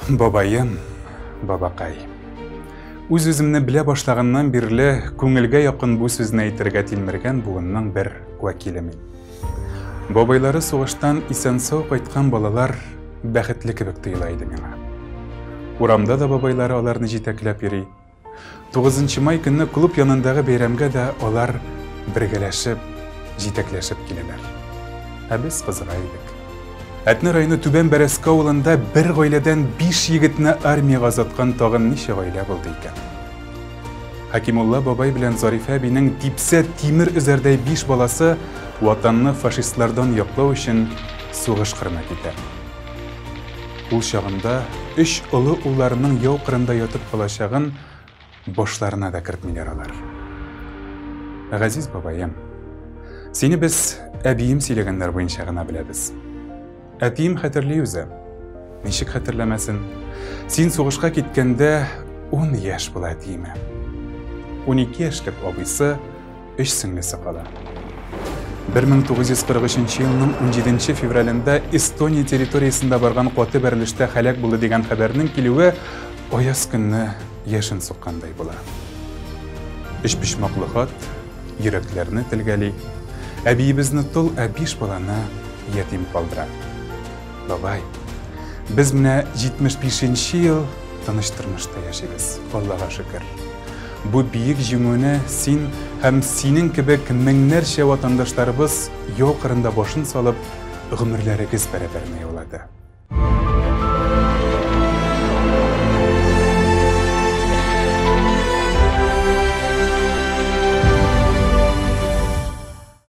Бабайым, бабақай. Үз-өзімні біле башлағаннан бірлі көңілге яқын бұл сөзін әйтергә телмірген буынның бір уәкилімен. Бабайлары соғыштан исән-сау қайтқан балалар бәхетлі кебек тойылайды меңа. Урамда да бабайлары аларны жетәкләп йөри. 9 май көнне клуб янындағы бәйрәмгә дә алар бергәләшеп, жетәкләшеп киләләр. Ә без кызыгайдык. Әтне районы Түбән Бәрәскә авылында бір гаиләдән 5 егетне армияга озаткан тагын ничә гаилә булды икән. Хакимулла бабай белән Зарифа әбинең типсә тимер үзәрдәй 5 баласы ватанны фашистлардан яклау өчен сугыш кырына китә. Ул чагында 3 улы улларының яу кырында ятып калачагын башларына да кертмиләр алар. Газиз бабаем, сине без әбием сөйләгәннәр буенча гына беләбез. Әтием хәтерли үзе. Ничек хәтерләмәсен? Син сугышка киткәндә 10 яшь була әтиеме. 12 яшьлек абыйсы 3 сеңлесе кала. 1943 елның 17 февралендә Эстония территориясында барган каты бәрелештә хәлак булды дигән хәбәрнең килүе аяз көнне яшен суккандай була. Өч пишмаклы хат йөрәкләрне телгәли. Әбиебезне тол 5 баланы ятим калдыра. Бабай, biz менә 75 ел тыныч тормышта яшибез. Аллага шөкер. Бу биек җиңүне син һәм синең кебек меңнәрчә ватандашларыбыз яу кырында башын салып, гомерләрегез бәрабәренә яулады.